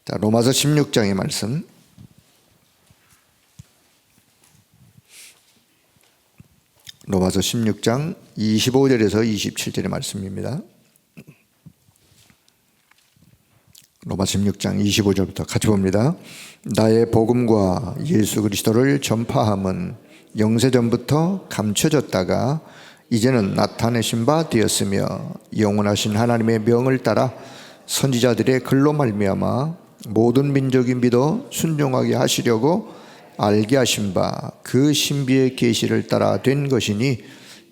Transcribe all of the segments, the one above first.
자, 로마서 16장의 말씀. 로마서 16장 25절에서 27절의 말씀입니다. 로마서 16장 25절부터 같이 봅니다. 나의 복음과 예수 그리스도를 전파함은 영세전부터 감춰졌다가 이제는 나타내신 바 되었으며 영원하신 하나님의 명을 따라 선지자들의 글로 말미암아 모든 민족이 믿어 순종하게 하시려고 알게 하신 바 그 신비의 계시를 따라 된 것이니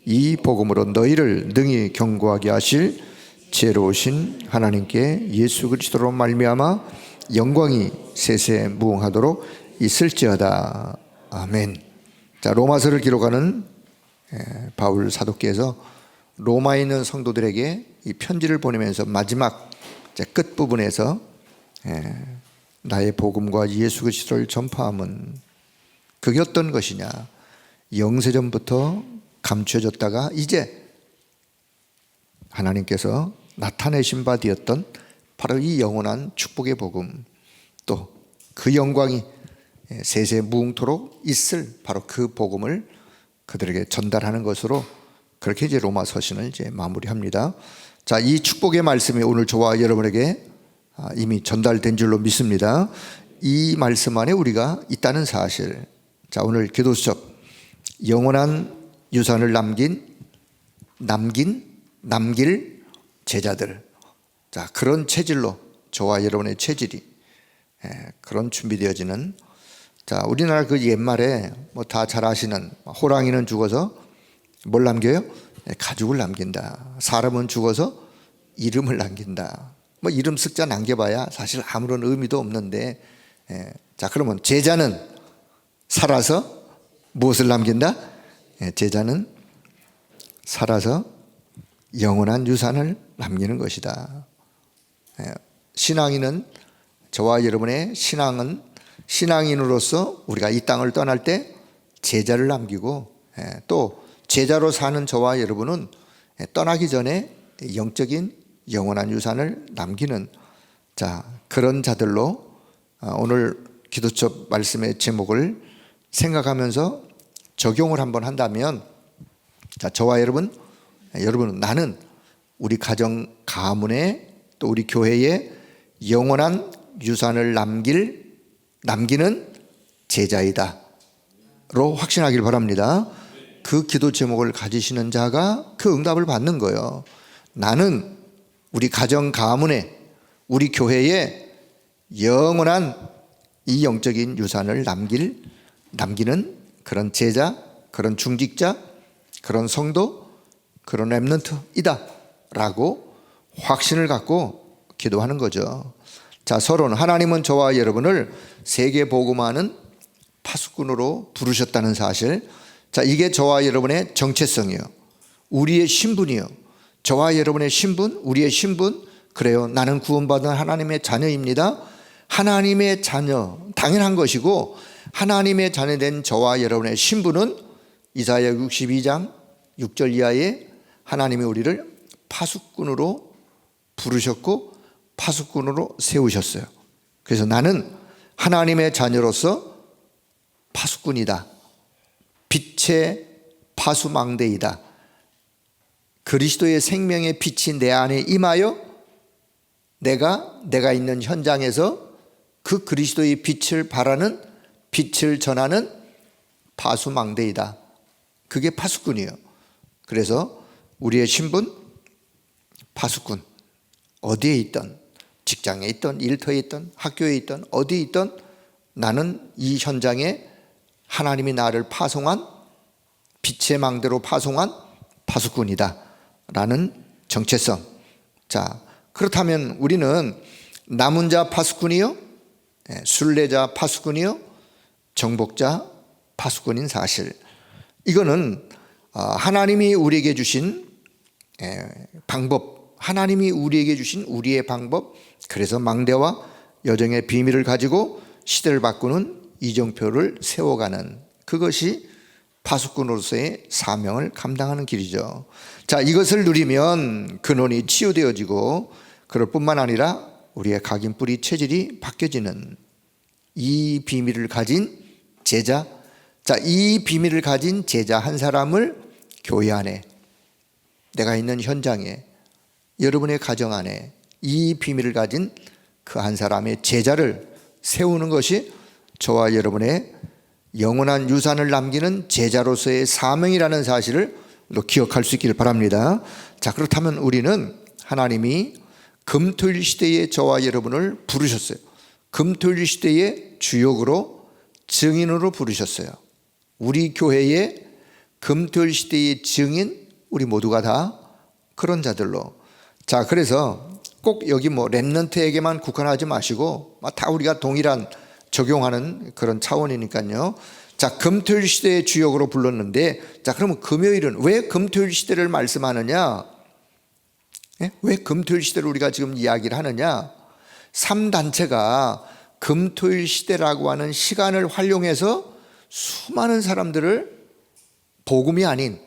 이 복음으로 너희를 능히 경고하게 하실 지혜로우신 하나님께 예수 그리스도로 말미암아 영광이 세세 무궁하도록 있을지어다. 아멘. 자, 로마서를 기록하는 바울 사도께서 로마에 있는 성도들에게 이 편지를 보내면서 마지막 끝 부분에서 나의 복음과 예수 그리스도를 전파함은 그게 어떤 것이냐, 영세전부터 감춰졌다가 이제 하나님께서 나타내신 바 되었던 바로 이 영원한 축복의 복음, 또 그 영광이 세세 무궁토록 있을 바로 그 복음을 그들에게 전달하는 것으로 그렇게 이제 로마 서신을 이제 마무리합니다. 자, 이 축복의 말씀이 오늘 저와 여러분에게 이미 전달된 줄로 믿습니다. 이 말씀 안에 우리가 있다는 사실. 자, 오늘 기도 수첩, 영원한 유산을 남길 제자들. 자, 그런 체질로 저와 여러분의 체질이 그런 준비되어지는. 자, 우리나라 그 옛말에 뭐 다 잘 아시는 호랑이는 죽어서 뭘 남겨요? 가죽을 남긴다. 사람은 죽어서 이름을 남긴다. 뭐 이름 쓱자 남겨봐야 사실 아무런 의미도 없는데, 자, 그러면 제자는 살아서 무엇을 남긴다? 제자는 살아서 영원한 유산을 남기는 것이다. 신앙인은, 저와 여러분의 신앙은, 신앙인으로서 우리가 이 땅을 떠날 때 제자를 남기고, 또 제자로 사는 저와 여러분은 떠나기 전에 영적인 영원한 유산을 남기는, 자, 그런 자들로 오늘 기도첩 말씀의 제목을 생각하면서 적용을 한번 한다면, 자, 저와 여러분은 나는 우리 가정 가문에 또 우리 교회에 영원한 유산을 남기는 제자이다 로 확신하길 바랍니다. 그 기도 제목을 가지시는 자가 그 응답을 받는 거예요. 나는 우리 가정 가문에 우리 교회에 영원한 이 영적인 유산을 남기는 그런 제자, 그런 중직자, 그런 성도, 그런 렘넌트이다 라고 확신을 갖고 기도하는 거죠. 자, 서론, 하나님은 저와 여러분을 세계 복음화하는 파수꾼으로 부르셨다는 사실. 자, 이게 저와 여러분의 정체성이요, 우리의 신분이요. 저와 여러분의 신분, 우리의 신분. 그래요, 나는 구원받은 하나님의 자녀입니다. 하나님의 자녀, 당연한 것이고, 하나님의 자녀된 저와 여러분의 신분은 이사야 62장 6절 이하에 하나님이 우리를 파수꾼으로 부르셨고 파수꾼으로 세우셨어요. 그래서 나는 하나님의 자녀로서 파수꾼이다. 빛의 파수망대이다. 그리스도의 생명의 빛이 내 안에 임하여 내가 있는 현장에서 그 그리스도의 빛을 바라는, 빛을 전하는 파수망대이다. 그게 파수꾼이에요. 그래서 우리의 신분, 파수꾼. 어디에 있든, 직장에 있든, 일터에 있든, 학교에 있든, 어디에 있든 나는 이 현장에 하나님이 나를 파송한, 빛의 망대로 파송한 파수꾼이다 라는 정체성. 자, 그렇다면 우리는 남은 자 파수꾼이요, 순례자 파수꾼이요, 정복자 파수꾼인 사실. 이거는 하나님이 우리에게 주신 방법, 하나님이 우리에게 주신 우리의 방법. 그래서 망대와 여정의 비밀을 가지고 시대를 바꾸는 이정표를 세워가는, 그것이 파수꾼으로서의 사명을 감당하는 길이죠. 자, 이것을 누리면 근원이 치유되어지고, 그럴 뿐만 아니라 우리의 각인 뿌리 체질이 바뀌어지는 이 비밀을 가진 제자, 자, 이 비밀을 가진 제자 한 사람을 교회 안에, 내가 있는 현장에, 여러분의 가정 안에 이 비밀을 가진 그 한 사람의 제자를 세우는 것이 저와 여러분의 영원한 유산을 남기는 제자로서의 사명이라는 사실을 기억할 수 있기를 바랍니다. 자, 그렇다면 우리는 하나님이 금토일 시대에 저와 여러분을 부르셨어요. 금토일 시대의 주역으로, 증인으로 부르셨어요. 우리 교회의 금토일 시대의 증인, 우리 모두가 다 그런 자들로. 자, 그래서 꼭 여기 렘넌트에게만 국한하지 마시고 다 우리가 동일한 적용하는 그런 차원이니까요. 자, 금토일 시대의 주역으로 불렀는데, 자, 그러면 금요일은 왜 금토일 시대를 말씀하느냐? 왜 금토일 시대를 우리가 지금 이야기를 하느냐? 3단체가 금토일 시대라고 하는 시간을 활용해서 수많은 사람들을 복음이 아닌,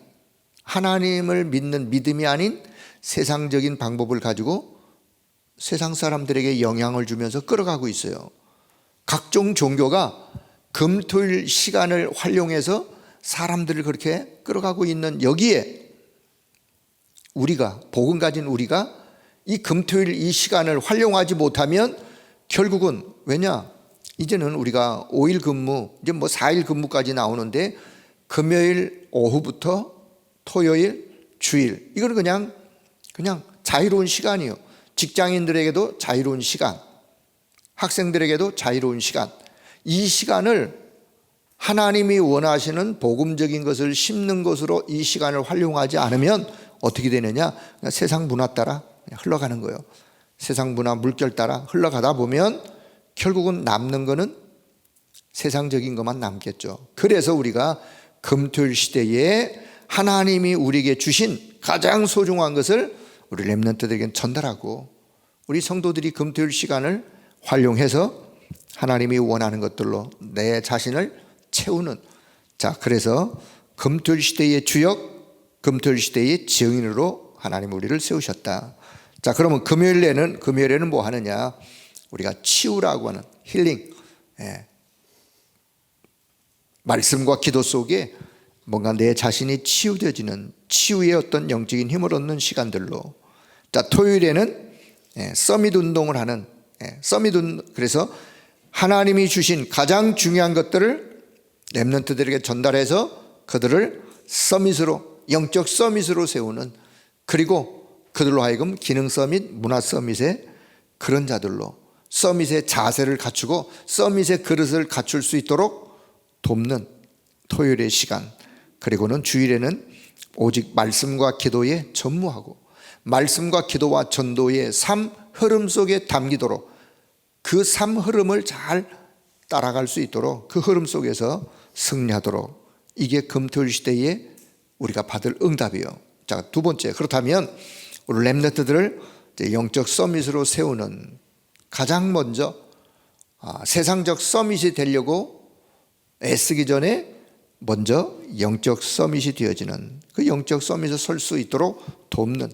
하나님을 믿는 믿음이 아닌 세상적인 방법을 가지고 세상 사람들에게 영향을 주면서 끌어가고 있어요. 각종 종교가 금토일 시간을 활용해서 사람들을 그렇게 끌어가고 있는 여기에 우리가, 복음 가진 우리가 이 금토일 이 시간을 활용하지 못하면 결국은, 왜냐? 이제는 우리가 5일 근무, 이제 4일 근무까지 나오는데 금요일 오후부터 토요일, 주일, 이거는 그냥 자유로운 시간이에요. 직장인들에게도 자유로운 시간, 학생들에게도 자유로운 시간, 이 시간을 하나님이 원하시는 복음적인 것을 심는 것으로 이 시간을 활용하지 않으면 어떻게 되느냐? 그냥 세상 문화 따라 흘러가는 거예요. 세상 문화 물결 따라 흘러가다 보면 결국은 남는 거는 세상적인 것만 남겠죠. 그래서 우리가 금토일 시대에 하나님이 우리에게 주신 가장 소중한 것을 우리 렘넌트들에게 전달하고, 우리 성도들이 금토일 시간을 활용해서 하나님이 원하는 것들로 내 자신을 채우는, 자, 그래서 금토일 시대의 주역, 금토일 시대의 증인으로 하나님 우리를 세우셨다. 자, 그러면 금요일에는 뭐 하느냐? 우리가 치유라고 하는 힐링, 말씀과 기도 속에 뭔가 내 자신이 치유되어지는 치유의 어떤 영적인 힘을 얻는 시간들로. 자, 토요일에는 서밋 운동을 하는, 그래서 하나님이 주신 가장 중요한 것들을 렘넌트들에게 전달해서 그들을 서밋으로, 영적 서밋으로 세우는, 그리고 그들로 하여금 기능 서밋, 문화 서밋의 그런 자들로 서밋의 자세를 갖추고 서밋의 그릇을 갖출 수 있도록 돕는 토요일의 시간. 그리고는 주일에는 오직 말씀과 기도에 전무하고 말씀과 기도와 전도의 삶 흐름 속에 담기도록, 그 삶 흐름을 잘 따라갈 수 있도록 그 흐름 속에서 승리하도록, 이게 금토일 시대에 우리가 받을 응답이에요. 자, 두 번째, 그렇다면 우리 렘넌트들을 영적 서밋으로 세우는, 가장 먼저 세상적 서밋이 되려고 애쓰기 전에 먼저 영적 서밋이 되어지는, 그 영적 서밋에 설 수 있도록 돕는,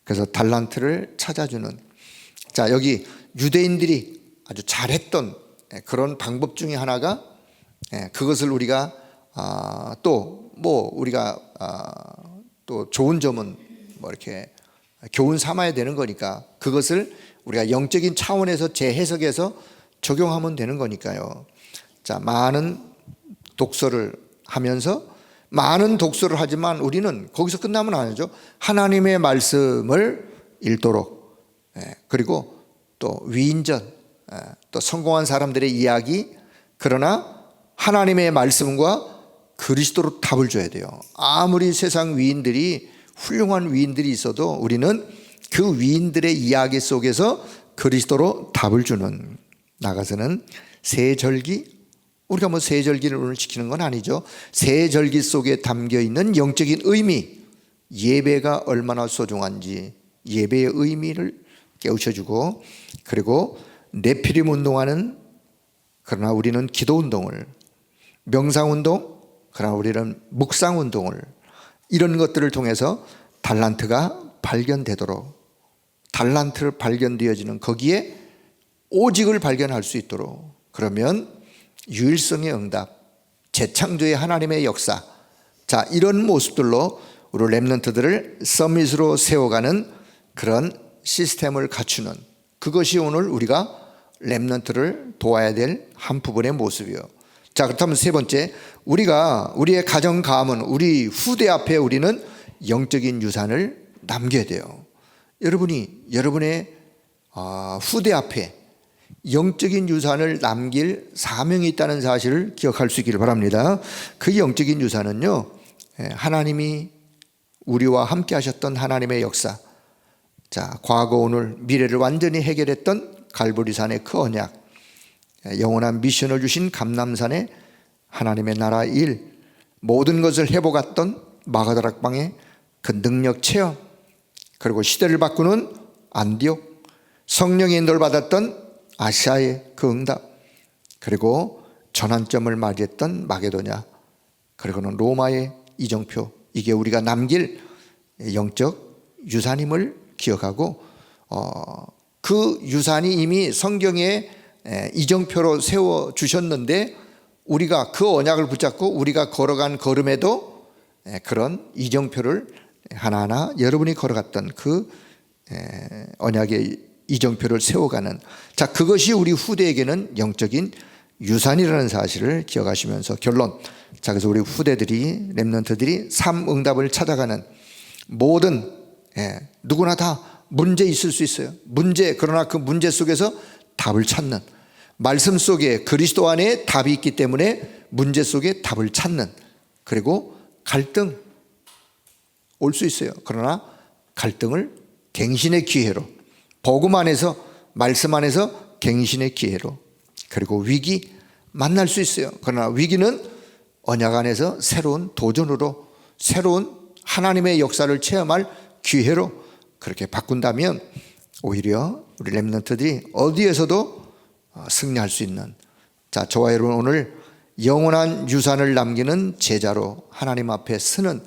그래서 달란트를 찾아주는. 자, 여기 유대인들이 아주 잘했던 그런 방법 중에 하나가, 그것을 우리가 우리가 또 좋은 점은 이렇게 교훈 삼아야 되는 거니까 그것을 우리가 영적인 차원에서 재해석해서 적용하면 되는 거니까요. 자, 많은 독서를 하면서, 많은 독서를 하지만 우리는 거기서 끝나면 안 하죠. 하나님의 말씀을 읽도록, 그리고 또 위인전, 또 성공한 사람들의 이야기, 그러나 하나님의 말씀과 그리스도로 답을 줘야 돼요. 아무리 세상 위인들이, 훌륭한 위인들이 있어도 우리는 그 위인들의 이야기 속에서 그리스도로 답을 주는, 나가서는 세절기, 우리가 세절기를 오늘 지키는 건 아니죠. 세절기 속에 담겨있는 영적인 의미, 예배가 얼마나 소중한지 예배의 의미를 깨우쳐주고, 그리고 네피림 운동하는, 그러나 우리는 기도 운동을, 명상 운동, 그러나 우리는 묵상 운동을, 이런 것들을 통해서 달란트가 발견되도록, 달란트를 발견되어지는, 거기에 오직을 발견할 수 있도록, 그러면 유일성의 응답, 재창조의 하나님의 역사, 자, 이런 모습들로 우리 렘넌트들을 서밋으로 세워가는 그런 시스템을 갖추는, 그것이 오늘 우리가 렘넌트를 도와야 될 한 부분의 모습이요. 자, 그렇다면 세 번째, 우리의 가정, 가문, 우리 후대 앞에 우리는 영적인 유산을 남겨야 돼요. 여러분의 후대 앞에 영적인 유산을 남길 사명이 있다는 사실을 기억할 수 있기를 바랍니다. 그 영적인 유산은요, 하나님이 우리와 함께 하셨던 하나님의 역사, 자, 과거, 오늘, 미래를 완전히 해결했던 갈보리산의 그 언약, 영원한 미션을 주신 감람산의 하나님의 나라 일, 모든 것을 회복했던 마가다락방의 그 능력 체험, 그리고 시대를 바꾸는 안디옥, 성령의 인도를 받았던 아시아의 그 응답, 그리고 전환점을 맞이했던 마게도냐, 그리고는 로마의 이정표, 이게 우리가 남길 영적 유산임을 기억하고, 그 유산이 이미 성경에 이정표로 세워주셨는데, 우리가 그 언약을 붙잡고 우리가 걸어간 걸음에도 그런 이정표를 하나하나 여러분이 걸어갔던 그 언약의 이정표를 세워가는, 자, 그것이 우리 후대에게는 영적인 유산이라는 사실을 기억하시면서 결론, 자, 그래서 우리 후대들이, 렘넌트들이 삶 응답을 찾아가는 모든, 누구나 다 문제 있을 수 있어요. 그러나 그 문제 속에서 답을 찾는, 말씀 속에 그리스도 안에 답이 있기 때문에 문제 속에 답을 찾는, 그리고 갈등 올 수 있어요. 그러나 갈등을 갱신의 기회로, 복음 안에서, 말씀 안에서 갱신의 기회로, 그리고 위기 만날 수 있어요. 그러나 위기는 언약 안에서 새로운 도전으로, 새로운 하나님의 역사를 체험할 기회로 그렇게 바꾼다면 오히려 우리 렘넌트들이 어디에서도 승리할 수 있는, 자, 저와 여러분 오늘 영원한 유산을 남기는 제자로 하나님 앞에 서는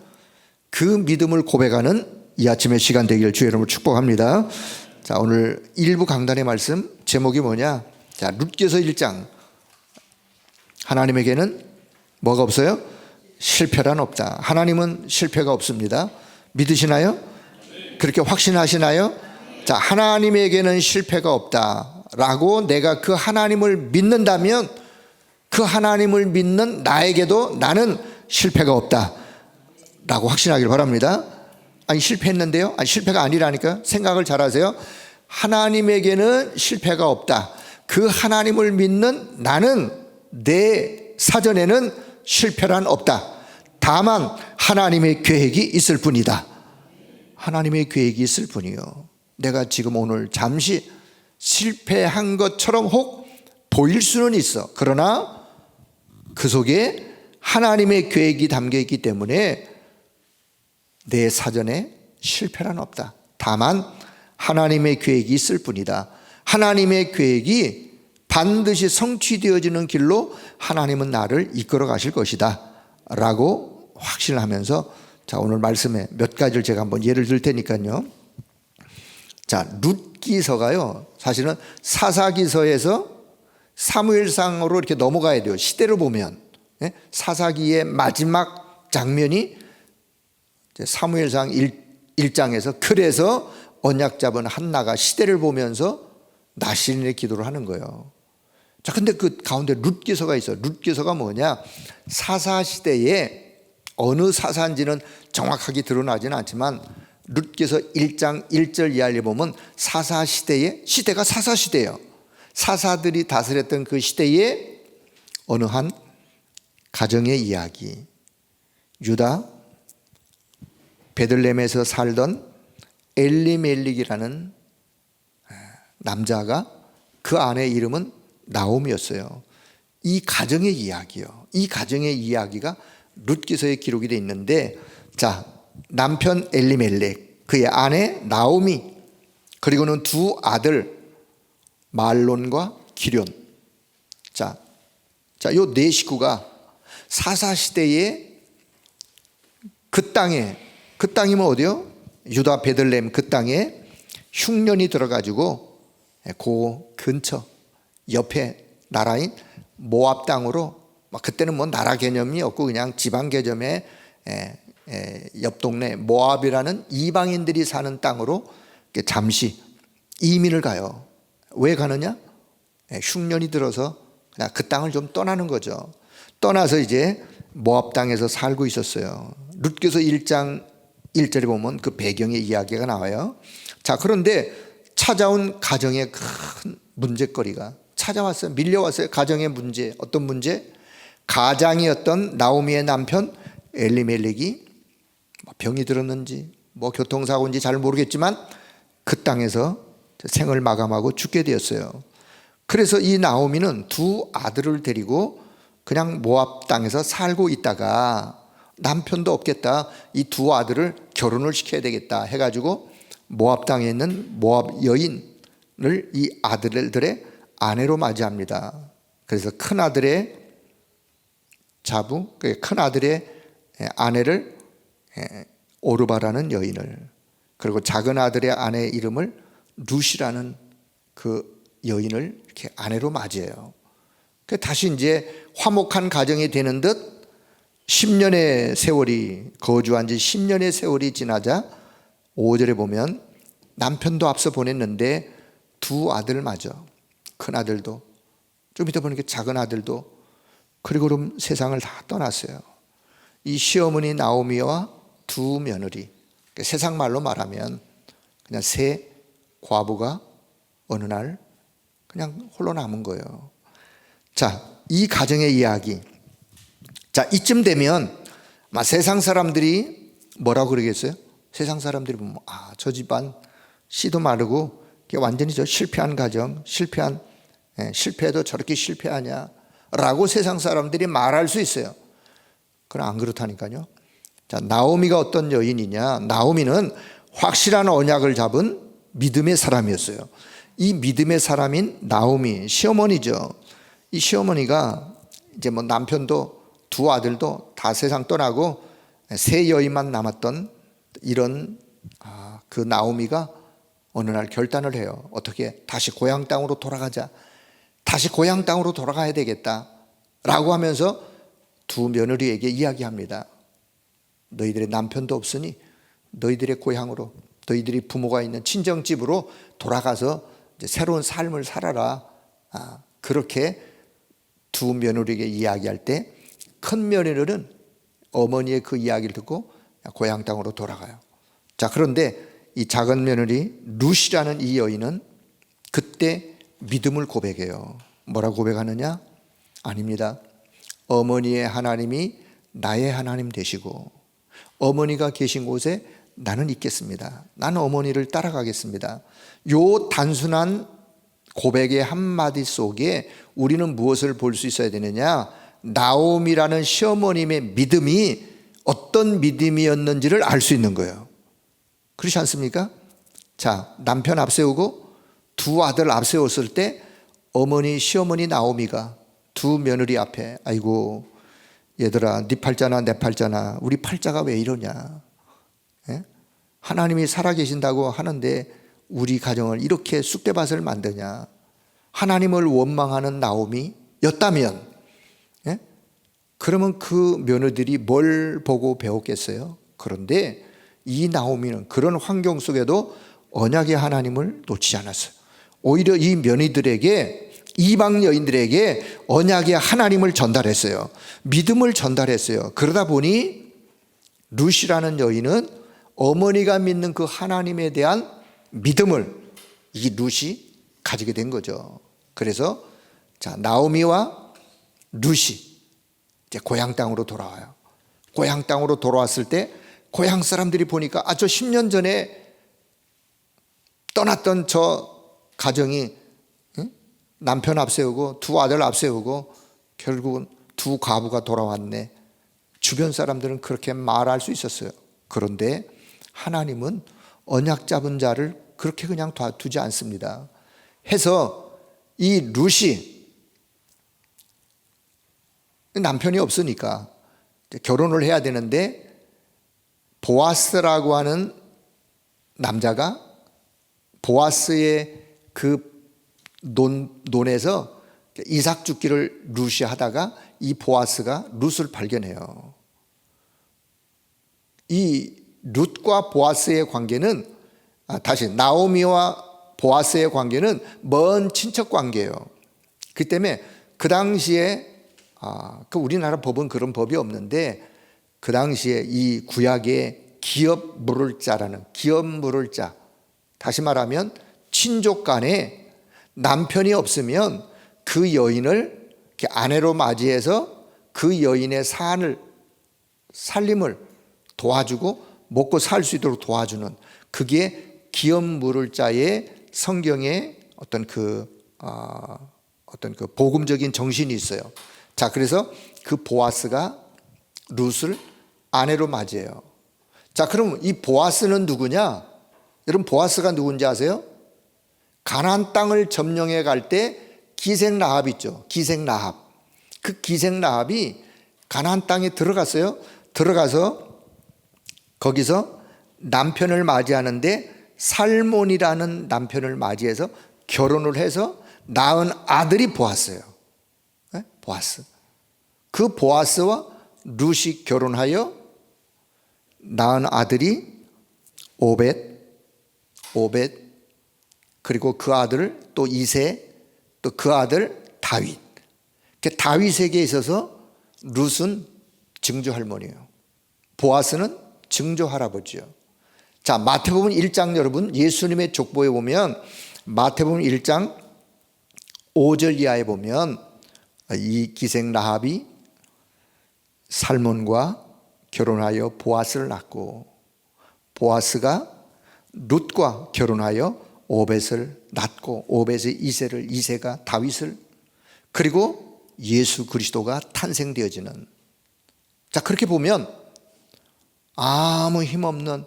그 믿음을 고백하는 이 아침의 시간 되기를 주의 이름으로 축복합니다. 자, 오늘 일부 강단의 말씀 제목이 뭐냐? 자, 룻기서 1장, 하나님에게는 뭐가 없어요? 실패란 없다. 하나님은 실패가 없습니다. 믿으시나요? 그렇게 확신하시나요? 자, 하나님에게는 실패가 없다라고 내가 그 하나님을 믿는다면, 그 하나님을 믿는 나에게도 나는 실패가 없다라고 확신하길 바랍니다. 아니, 실패했는데요? 아니, 실패가 아니라니까요. 생각을 잘하세요. 하나님에게는 실패가 없다. 그 하나님을 믿는 나는, 내 사전에는 실패란 없다. 다만 하나님의 계획이 있을 뿐이다. 하나님의 계획이 있을 뿐이요. 내가 지금 오늘 잠시 실패한 것처럼 혹 보일 수는 있어. 그러나 그 속에 하나님의 계획이 담겨 있기 때문에 내 사전에 실패란 없다. 다만 하나님의 계획이 있을 뿐이다. 하나님의 계획이 반드시 성취되어지는 길로 하나님은 나를 이끌어 가실 것이다 라고 확신을 하면서, 자, 오늘 말씀에 몇 가지를 제가 한번 예를 들 테니까요. 자, 룻기서가요, 사실은 사사기서에서 사무엘상으로 이렇게 넘어가야 돼요. 시대를 보면 사사기의 마지막 장면이 사무엘상 1장에서, 그래서 언약 잡은 한나가 시대를 보면서 나시린의 기도를 하는 거예요. 자, 근데 그 가운데 룻기서가 있어요. 룻기서가 뭐냐? 사사시대에 어느 사사인지는 정확하게 드러나지는 않지만 룻기서 1장 1절 이하를 보면 사사시대에, 시대가 사사시대예요. 사사들이 다스렸던 그 시대에 어느 한 가정의 이야기, 유다 베들레헴에서 살던 엘리멜릭이라는 남자가, 그 아내의 이름은 나옴이었어요. 이 가정의 이야기요. 이 가정의 이야기가 룻기서에 기록이 되어 있는데, 자, 남편 엘리멜렉, 그의 아내 나오미, 그리고는 두 아들 말론과 기럨. 자, 요 네 식구가 사사시대에 그 땅이면 어디요? 유다 베들레헴 그 땅에 흉년이 들어가지고 그 근처 옆에 나라인 모압 땅으로, 그때는 뭐 나라 개념이 없고 그냥 지방 개념의 옆 동네 모압이라는 이방인들이 사는 땅으로 잠시 이민을 가요. 왜 가느냐? 흉년이 들어서 그냥 그 땅을 좀 떠나는 거죠. 떠나서 이제 모압 땅에서 살고 있었어요. 룻기서 1장 1절에 보면 그 배경의 이야기가 나와요. 자, 그런데 찾아온 가정의 큰 문제거리가 찾아왔어요. 밀려왔어요. 가정의 문제. 어떤 문제? 가장이었던 나오미의 남편 엘리멜렉이 병이 들었는지 교통사고인지 잘 모르겠지만 그 땅에서 생을 마감하고 죽게 되었어요. 그래서 이 나오미는 두 아들을 데리고 그냥 모압 땅에서 살고 있다가 남편도 없겠다, 이 두 아들을 결혼을 시켜야 되겠다 해가지고 모압 땅에 있는 모압 여인을 이 아들들의 아내로 맞이합니다. 그래서 큰 아들의 자부, 큰 아들의 아내를 오르바라는 여인을, 그리고 작은 아들의 아내의 이름을 룻이라는 그 여인을 이렇게 아내로 맞이해요. 다시 이제 화목한 가정이 되는 듯 10년의 세월이, 거주한 지 10년의 세월이 지나자 5절에 보면 남편도 앞서 보냈는데 두 아들 마저, 큰 아들도, 좀 이따 보니까 작은 아들도, 그리고 그럼 세상을 다 떠났어요. 이 시어머니 나오미와 두 며느리, 세상 말로 말하면 그냥 세 과부가 어느 날 그냥 홀로 남은 거예요. 자, 이 가정의 이야기. 자, 이쯤 되면 세상 사람들이 뭐라고 그러겠어요? 세상 사람들이 보면 저 집안 씨도 마르고 완전히 실패한 가정, 실패해도 저렇게 실패하냐 라고 세상 사람들이 말할 수 있어요. 그러나 안 그렇다니까요. 자, 나오미가 어떤 여인이냐? 나오미는 확실한 언약을 잡은 믿음의 사람이었어요. 이 믿음의 사람인 나오미, 시어머니죠. 이 시어머니가 이제 남편도 두 아들도 다 세상 떠나고 세 여인만 남았던 이런 그 나오미가 어느 날 결단을 해요. 어떻게? 다시 고향 땅으로 돌아가자. 다시 고향 땅으로 돌아가야 되겠다 라고 하면서 두 며느리에게 이야기합니다. 너희들의 남편도 없으니 너희들의 고향으로, 너희들이 부모가 있는 친정집으로 돌아가서 이제 새로운 삶을 살아라. 그렇게 두 며느리에게 이야기할 때 큰 며느리는 어머니의 그 이야기를 듣고 고향 땅으로 돌아가요. 자, 그런데 이 작은 며느리 룻이라는 이 여인은 그때 믿음을 고백해요. 뭐라고 고백하느냐? 아닙니다. 어머니의 하나님이 나의 하나님 되시고 어머니가 계신 곳에 나는 있겠습니다. 나는 어머니를 따라가겠습니다. 요 단순한 고백의 한마디 속에 우리는 무엇을 볼 수 있어야 되느냐? 나오미라는 시어머님의 믿음이 어떤 믿음이었는지를 알 수 있는 거예요. 그렇지 않습니까? 자, 남편 앞세우고 두 아들 앞세웠을 때 어머니, 시어머니 나오미가 두 며느리 앞에, 아이고 얘들아, 네 팔자나 내 팔자나 우리 팔자가 왜 이러냐? 예? 하나님이 살아계신다고 하는데 우리 가정을 이렇게 쑥대밭을 만드냐? 하나님을 원망하는 나오미였다면, 예? 그러면 그 며느들이 뭘 보고 배웠겠어요? 그런데 이 나오미는 그런 환경 속에도 언약의 하나님을 놓치지 않았어요. 오히려 이 며느들에게, 이방 여인들에게 언약의 하나님을 전달했어요. 믿음을 전달했어요. 그러다 보니 룻이라는 여인은 어머니가 믿는 그 하나님에 대한 믿음을 이 룻이 가지게 된 거죠. 그래서 자, 나오미와 룻이 이제 고향 땅으로 돌아와요. 고향 땅으로 돌아왔을 때 고향 사람들이 보니까 저 10년 전에 떠났던 저 가정이 남편 앞세우고 두 아들 앞세우고 결국은 두 과부가 돌아왔네. 주변 사람들은 그렇게 말할 수 있었어요. 그런데 하나님은 언약 잡은 자를 그렇게 그냥 두지 않습니다. 해서 이 룻이 남편이 없으니까 결혼을 해야 되는데 보아스라고 하는 남자가 보아스의 그 논에서 이삭 죽기를 룻이 하다가 이 보아스가 룻을 발견해요. 이 룻과 보아스의 관계는 다시 나오미와 보아스의 관계는 먼 친척 관계예요. 그 때문에 그 당시에 그 우리나라 법은 그런 법이 없는데 그 당시에 이 구약의 기업 물을 자라는 기업 물을 자, 다시 말하면 친족 간에 남편이 없으면 그 여인을 이렇게 아내로 맞이해서 그 여인의 살림을 도와주고 먹고 살 수 있도록 도와주는, 그게 기업 물을 자의 성경의 어떤 그 복음적인 정신이 있어요. 자, 그래서 그 보아스가 룻을 아내로 맞이해요. 자, 그럼 이 보아스는 누구냐? 여러분, 보아스가 누군지 아세요? 가나안 땅을 점령해 갈 때 기생 라합 있죠. 기생 라합. 그 기생 라합이 가나안 땅에 들어갔어요. 들어가서 거기서 남편을 맞이하는데 살몬이라는 남편을 맞이해서 결혼을 해서 낳은 아들이 보아스예요. 네? 보아스. 그 보아스와 룻이 결혼하여 낳은 아들이 오벳, 그리고 그 아들 또 이세, 또 그 아들 다윗. 다윗에게 있어서 룻은 증조 할머니예요. 보아스는 증조 할아버지요. 자, 마태복음 1장, 여러분 예수님의 족보에 보면 마태복음 1장 5절 이하에 보면 이 기생 라합이 살몬과 결혼하여 보아스를 낳고, 보아스가 룻과 결혼하여 오벳을 낳고, 오벳의 이세를, 이세가 다윗을, 그리고 예수 그리스도가 탄생되어지는. 자, 그렇게 보면 아무 힘없는,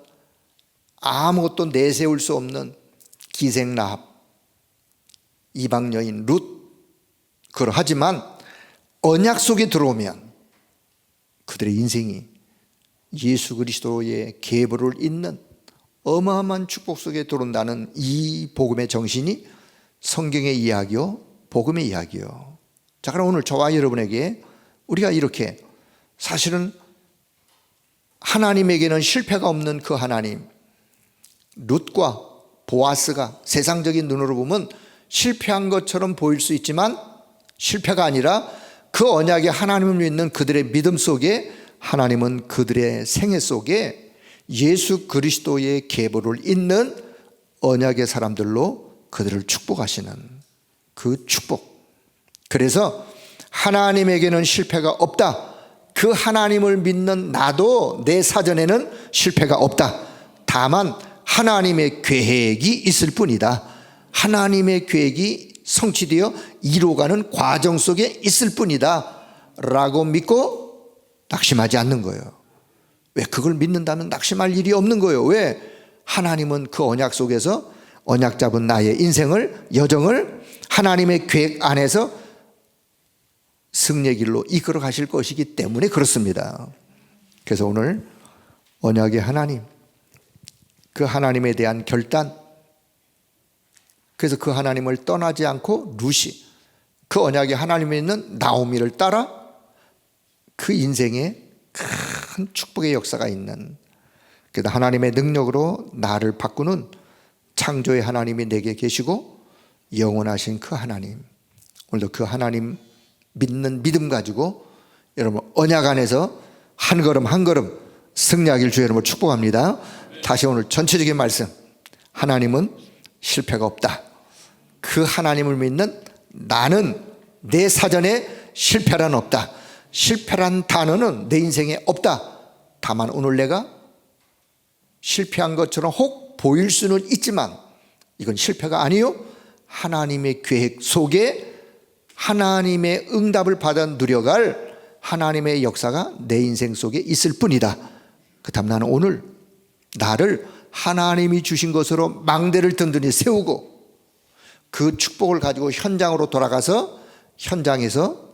아무것도 내세울 수 없는 기생 라합, 이방 여인 룻. 그러하지만 언약 속에 들어오면 그들의 인생이 예수 그리스도의 계보를 잇는 어마어마한 축복 속에 들어온다는 이 복음의 정신이 성경의 이야기요, 복음의 이야기요. 자, 그럼 오늘 저와 여러분에게 우리가 이렇게, 사실은 하나님에게는 실패가 없는 그 하나님, 룻과 보아스가 세상적인 눈으로 보면 실패한 것처럼 보일 수 있지만 실패가 아니라 그 언약에 하나님을 믿는 그들의 믿음 속에 하나님은 그들의 생애 속에 예수 그리스도의 계보를 잇는 언약의 사람들로 그들을 축복하시는 그 축복. 그래서 하나님에게는 실패가 없다. 그 하나님을 믿는 나도 내 사전에는 실패가 없다. 다만 하나님의 계획이 있을 뿐이다. 하나님의 계획이 성취되어 이루어가는 과정 속에 있을 뿐이다 라고 믿고 낙심하지 않는 거예요. 왜? 그걸 믿는다면 낙심할 일이 없는 거예요. 왜? 하나님은 그 언약 속에서 언약 잡은 나의 인생을, 여정을 하나님의 계획 안에서 승리의 길로 이끌어 가실 것이기 때문에 그렇습니다. 그래서 오늘 언약의 하나님, 그 하나님에 대한 결단, 그래서 그 하나님을 떠나지 않고 룻이 그 언약의 하나님에 있는 나오미를 따라 그 인생에 큰 축복의 역사가 있는, 그래서 하나님의 능력으로 나를 바꾸는 창조의 하나님이 내게 계시고 영원하신 그 하나님, 오늘도 그 하나님 믿는 믿음 가지고 여러분 언약 안에서 한 걸음 한 걸음 승리하길 주의 이름으로 축복합니다. 다시 오늘 전체적인 말씀, 하나님은 실패가 없다. 그 하나님을 믿는 나는 내 사전에 실패란 없다. 실패란 단어는 내 인생에 없다. 다만 오늘 내가 실패한 것처럼 혹 보일 수는 있지만 이건 실패가 아니요, 하나님의 계획 속에 하나님의 응답을 받아 누려갈 하나님의 역사가 내 인생 속에 있을 뿐이다. 그 다음 나는 오늘 나를 하나님이 주신 것으로 망대를 든든히 세우고 그 축복을 가지고 현장으로 돌아가서 현장에서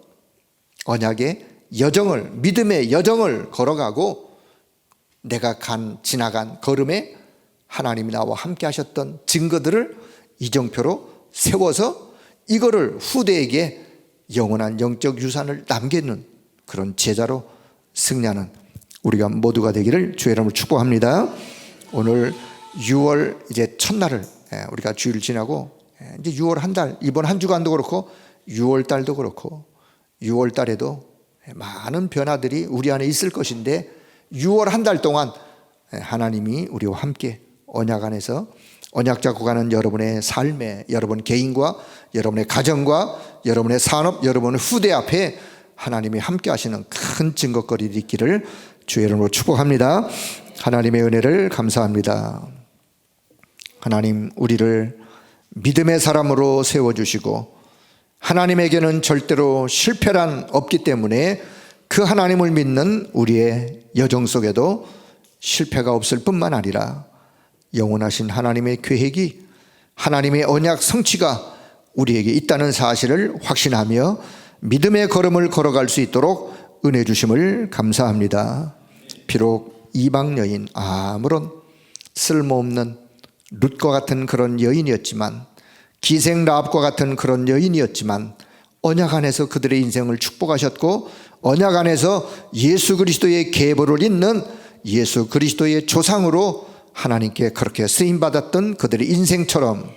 언약의 여정을, 믿음의 여정을 걸어가고 내가 지나간 걸음에 하나님이 나와 함께 하셨던 증거들을 이정표로 세워서 이거를 후대에게 영원한 영적 유산을 남기는 그런 제자로 승리하는 우리가 모두가 되기를 주의 이름으로 축복합니다. 오늘 6월 이제 첫날을 우리가 주일을 지나고 이제 6월 한 달, 이번 한 주간도 그렇고 6월 달도 그렇고 6월 달에도 많은 변화들이 우리 안에 있을 것인데 6월 한 달 동안 하나님이 우리와 함께 언약 안에서 언약 잡고 가는 여러분의 삶에, 여러분 개인과 여러분의 가정과 여러분의 산업, 여러분의 후대 앞에 하나님이 함께 하시는 큰 증거거리를 있기를 주의 이름으로 축복합니다. 하나님의 은혜를 감사합니다. 하나님, 우리를 믿음의 사람으로 세워주시고 하나님에게는 절대로 실패란 없기 때문에 그 하나님을 믿는 우리의 여정 속에도 실패가 없을 뿐만 아니라 영원하신 하나님의 계획이, 하나님의 언약 성취가 우리에게 있다는 사실을 확신하며 믿음의 걸음을 걸어갈 수 있도록 은혜 주심을 감사합니다. 비록 이방 여인, 아무런 쓸모없는 룻과 같은 그런 여인이었지만, 기생 라합과 같은 그런 여인이었지만 언약 안에서 그들의 인생을 축복하셨고 언약 안에서 예수 그리스도의 계보를 잇는 예수 그리스도의 조상으로 하나님께 그렇게 쓰임받았던 그들의 인생처럼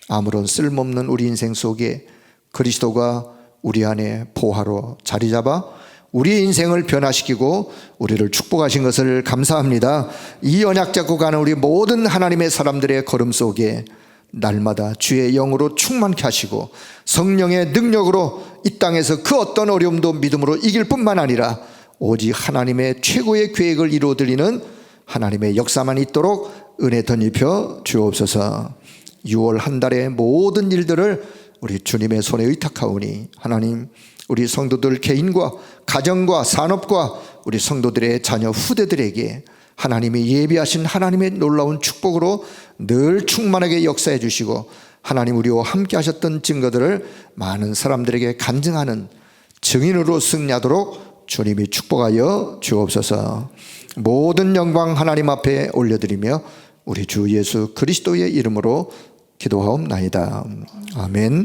아무런 쓸모없는 우리 인생 속에 그리스도가 우리 안에 보화로 자리 잡아 우리의 인생을 변화시키고 우리를 축복하신 것을 감사합니다. 이 언약 잡고 가는 우리 모든 하나님의 사람들의 걸음 속에 날마다 주의 영으로 충만케 하시고 성령의 능력으로 이 땅에서 그 어떤 어려움도 믿음으로 이길 뿐만 아니라 오직 하나님의 최고의 계획을 이루어드리는 하나님의 역사만 있도록 은혜 덧입혀 주옵소서. 6월 한 달의 모든 일들을 우리 주님의 손에 의탁하오니 하나님, 우리 성도들 개인과 가정과 산업과 우리 성도들의 자녀 후대들에게 하나님이 예비하신 하나님의 놀라운 축복으로 늘 충만하게 역사해 주시고 하나님 우리와 함께 하셨던 증거들을 많은 사람들에게 간증하는 증인으로 승리하도록 주님이 축복하여 주옵소서. 모든 영광 하나님 앞에 올려드리며 우리 주 예수 그리스도의 이름으로 기도하옵나이다. 아멘.